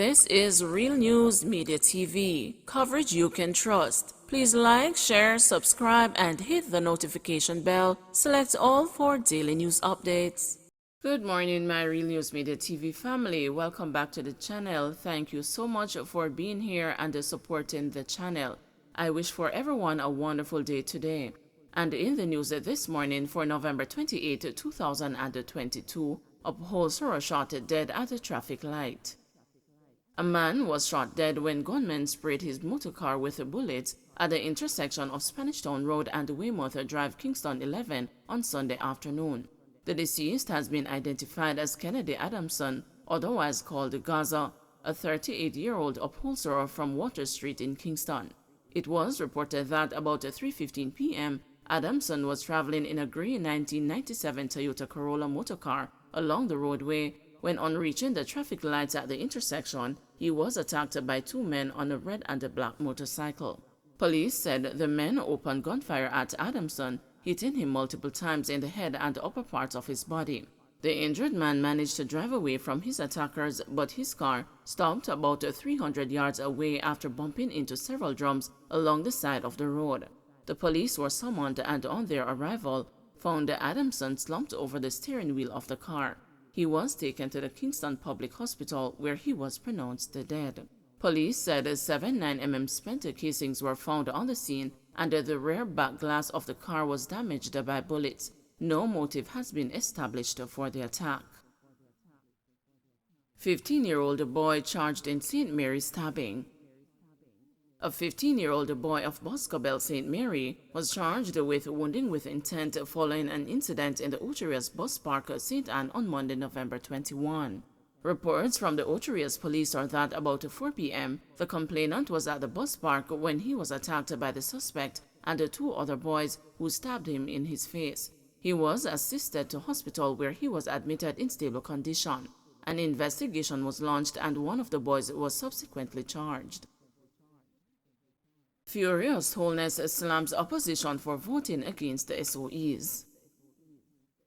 This is Real News Media TV, coverage you can trust. Please like, share, subscribe, and hit the notification bell. Select all for daily news updates. Good morning, my Real News Media TV family. Welcome back to the channel. Thank you so much for being here and supporting the channel. I wish for everyone a wonderful day today. And in the news this morning for November 28, 2022, upholsterer shot dead at a traffic light. A man was shot dead when gunmen sprayed his motorcar with bullets at the intersection of Spanish Town Road and Weymouth Drive, Kingston 11 on Sunday afternoon. The deceased has been identified as Kennedy Adamson, otherwise called Gaza, a 38-year-old upholsterer from Water Street in Kingston. It was reported that about 3:15 p.m., Adamson was traveling in a gray 1997 Toyota Corolla motorcar along the roadway when, on reaching the traffic lights at the intersection, he was attacked by two men on a red and a black motorcycle. Police said the men opened gunfire at Adamson, hitting him multiple times in the head and upper parts of his body. The injured man managed to drive away from his attackers, but his car stopped about 300 yards away after bumping into several drums along the side of the road. The police were summoned and, on their arrival, found Adamson slumped over the steering wheel of the car. He was taken to the Kingston Public Hospital, where he was pronounced dead. Police said 7 9mm spent casings were found on the scene, and the rear back glass of the car was damaged by bullets. No motive has been established for the attack. 15-year-old boy charged in St. Mary stabbing. A 15-year-old boy of Boscobel, St. Mary, was charged with wounding with intent following an incident in the Ocherias Bus Park, St. Anne on Monday, November 21. Reports from the Ocherias police are that about 4 p.m., the complainant was at the bus park when he was attacked by the suspect and the two other boys who stabbed him in his face. He was assisted to hospital where he was admitted in stable condition. An investigation was launched and one of the boys was subsequently charged. Furious Holness slams opposition for voting against the SOEs.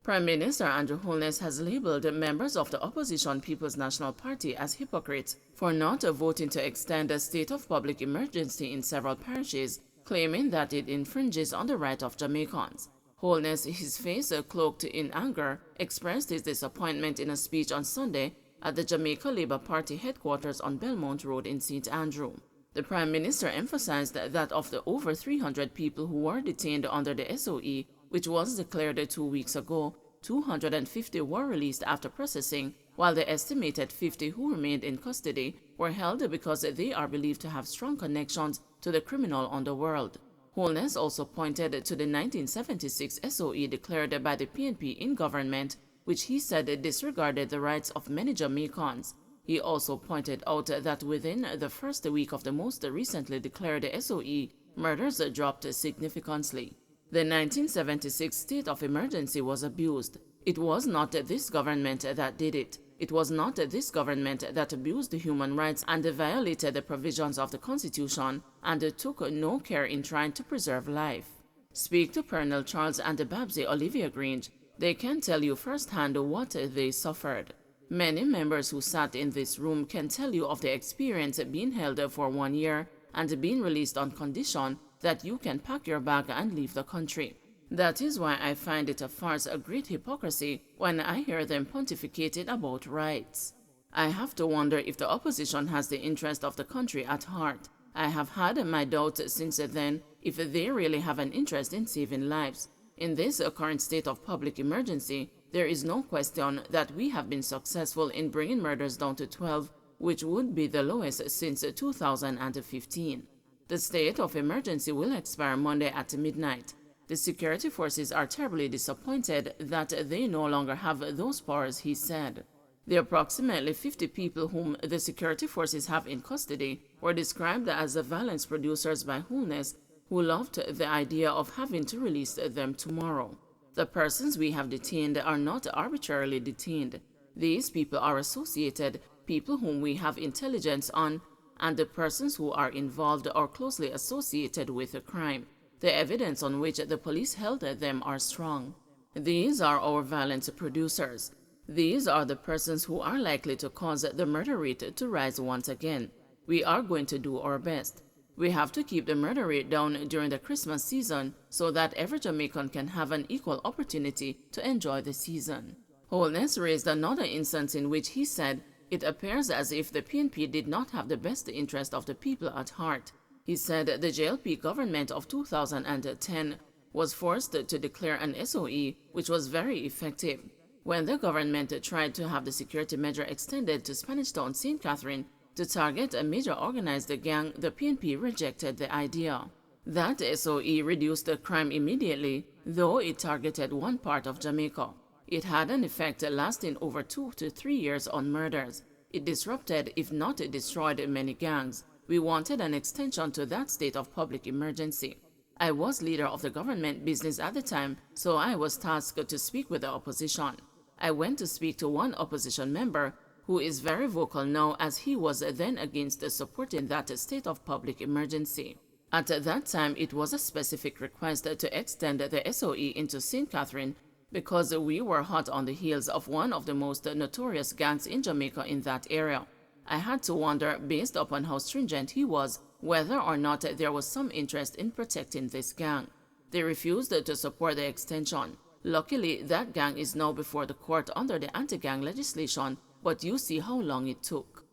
Prime Minister Andrew Holness has labeled members of the opposition People's National Party as hypocrites for not voting to extend a state of public emergency in several parishes, claiming that it infringes on the right of Jamaicans. Holness, his face cloaked in anger, expressed his disappointment in a speech on Sunday at the Jamaica Labour Party headquarters on Belmont Road in St. Andrew. The Prime Minister emphasized that of the over 300 people who were detained under the SOE, which was declared 2 weeks ago, 250 were released after processing, while the estimated 50 who remained in custody were held because they are believed to have strong connections to the criminal underworld. Holness also pointed to the 1976 SOE declared by the PNP in government, which he said disregarded the rights of many Jamaicans. He also pointed out that within the first week of the most recently declared SOE, murders dropped significantly. The 1976 state of emergency was abused. It was not this government that did it. It was not this government that abused human rights and violated the provisions of the Constitution and took no care in trying to preserve life. Speak to Colonel Charles and Babsy Olivia Grange. They can tell you firsthand what they suffered. Many members who sat in this room can tell you of the experience being held for 1 year and being released on condition that you can pack your bag and leave the country. That is why I find it a farce, a great hypocrisy, when I hear them pontificating about rights. I have to wonder if the opposition has the interest of the country at heart. I have had my doubts since then if they really have an interest in saving lives. In this current state of public emergency, there is no question that we have been successful in bringing murders down to 12, which would be the lowest since 2015. The state of emergency will expire Monday at midnight. The security forces are terribly disappointed that they no longer have those powers, he said. The approximately 50 people whom the security forces have in custody were described as the violence producers by Holness, who loved the idea of having to release them tomorrow. The persons we have detained are not arbitrarily detained. These people are associated, people whom we have intelligence on, and the persons who are involved or closely associated with a crime. The evidence on which the police held them are strong. These are our violence producers. These are the persons who are likely to cause the murder rate to rise once again. We are going to do our best. We have to keep the murder rate down during the Christmas season so that every Jamaican can have an equal opportunity to enjoy the season. Holness raised another instance in which he said it appears as if the PNP did not have the best interest of the people at heart. He said the JLP government of 2010 was forced to declare an SOE, which was very effective. When the government tried to have the security measure extended to Spanish Town, St. Catherine, to target a major organized gang, the PNP rejected the idea. That SOE reduced the crime immediately, though it targeted one part of Jamaica. It had an effect lasting over 2 to 3 years on murders. It disrupted, if not destroyed, many gangs. We wanted an extension to that state of public emergency. I was leader of the government business at the time, so I was tasked to speak with the opposition. I went to speak to one opposition member who is very vocal now, as he was then against supporting that state of public emergency. At that time, it was a specific request to extend the SOE into St. Catherine because we were hot on the heels of one of the most notorious gangs in Jamaica in that area. I had to wonder, based upon how stringent he was, whether or not there was some interest in protecting this gang. They refused to support the extension. Luckily, that gang is now before the court under the anti-gang legislation, but you see how long it took.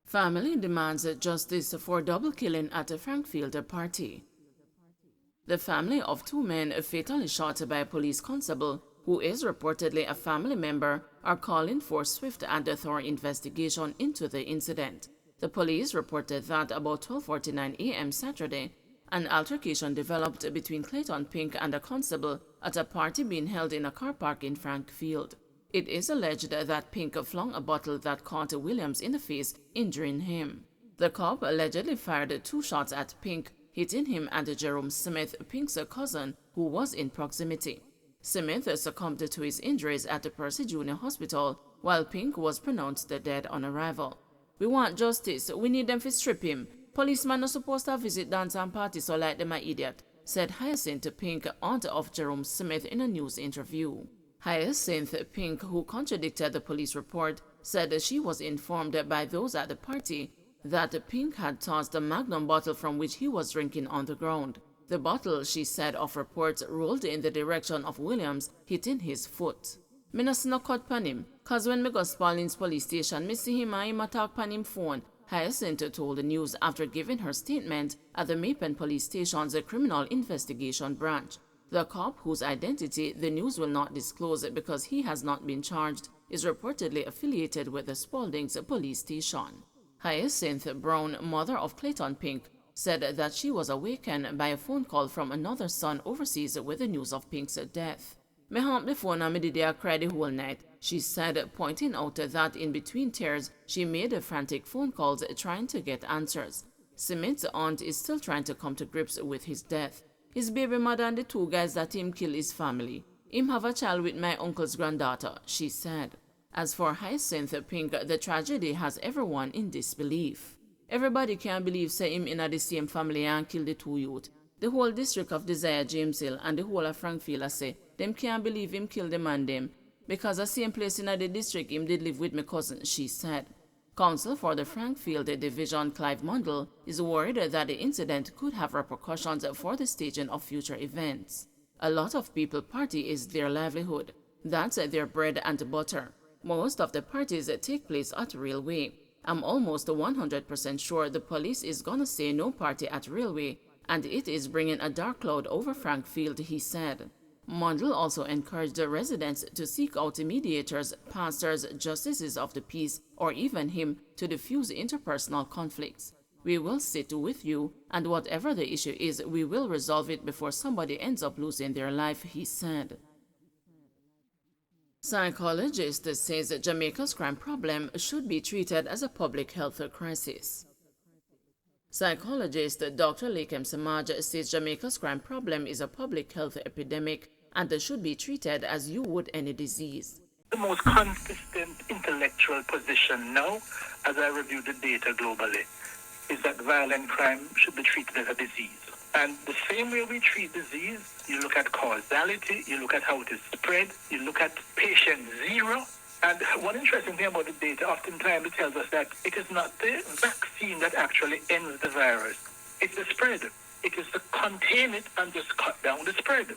Family demands justice for double killing at a Frankfield party. The family of 2 men fatally shot by a police constable, who is reportedly a family member, are calling for swift and thorough investigation into the incident. The police reported that about 12:49 a.m. Saturday, an altercation developed between Clayton Pink and a constable at a party being held in a car park in Frankfield. It is alleged that Pink flung a bottle that caught Williams in the face, injuring him. The cop allegedly fired 2 shots at Pink, hitting him and Jerome Smith, Pink's cousin, who was in proximity. Smith succumbed to his injuries at the Percy Junior Hospital, while Pink was pronounced dead on arrival. We want justice. We need them to strip him. Policemen are supposed to visit dance and party, so like them a idiot, said Hyacinth Pink, aunt of Jerome Smith, in a news interview. Hyacinth Pink, who contradicted the police report, said she was informed by those at the party that Pink had tossed a Magnum bottle from which he was drinking on the ground. The bottle, she said of reports, rolled in the direction of Williams, hitting his foot. Me no snuck out pan him, cause when me go Spalding's police station, me see him and him a talk pan him phone, Hyacinth told the news after giving her statement at the Mapen police station's criminal investigation branch. The cop, whose identity the news will not disclose because he has not been charged, is reportedly affiliated with the Spalding's police station. Hyacinth Brown, mother of Clayton Pink, said that she was awakened by a phone call from another son overseas with the news of Pink's death. Me hump the phone and me did cry the whole night, she said, pointing out that in between tears she made frantic phone calls trying to get answers. Smith's aunt is still trying to come to grips with his death. His baby mother and the 2 guys that him kill his family. Him have a child with my uncle's granddaughter, she said. As for Hyacinth Pink, the tragedy has everyone in disbelief. Everybody can't believe say him in the same family and kill the 2 youth. The whole district of Desire James Hill and the whole of Frankfield say them can't believe him kill the man them, because the same place in the district him did live with my cousin, she said. Counsel for the Frankfield Division, Clive Mundell, is worried that the incident could have repercussions for the staging of future events. A lot of people party is their livelihood. That's their bread and butter. Most of the parties take place at Railway. I'm almost 100% sure the police is gonna say no party at Railway, and it is bringing a dark cloud over Frankfield, he said. Mundell also encouraged the residents to seek out mediators, pastors, justices of the peace, or even him to diffuse interpersonal conflicts. We will sit with you, and whatever the issue is, we will resolve it before somebody ends up losing their life, he said. Psychologist says Jamaica's crime problem should be treated as a public health crisis. Psychologist Dr. Lakem Samaj says Jamaica's crime problem is a public health epidemic and should be treated as you would any disease. The most consistent intellectual position now, as I review the data globally, is that violent crime should be treated as a disease. And the same way we treat disease, you look at causality, you look at how it is spread, you look at patient zero. And one interesting thing about the data, oftentimes it tells us that it is not the vaccine that actually ends the virus. It's the spread. It is to contain it and just cut down the spread.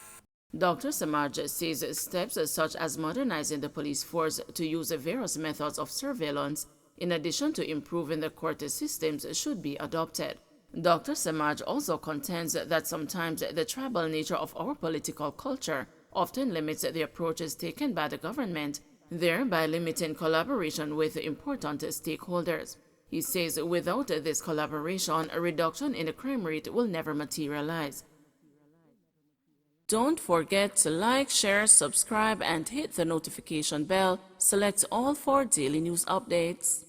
Dr. Samaj says steps such as modernizing the police force to use various methods of surveillance, in addition to improving the court systems, should be adopted. Dr. Samaj also contends that sometimes the tribal nature of our political culture often limits the approaches taken by the government, thereby limiting collaboration with important stakeholders. He says without this collaboration, a reduction in the crime rate will never materialize. Don't forget to like, share, subscribe, and hit the notification bell. Select all for daily news updates.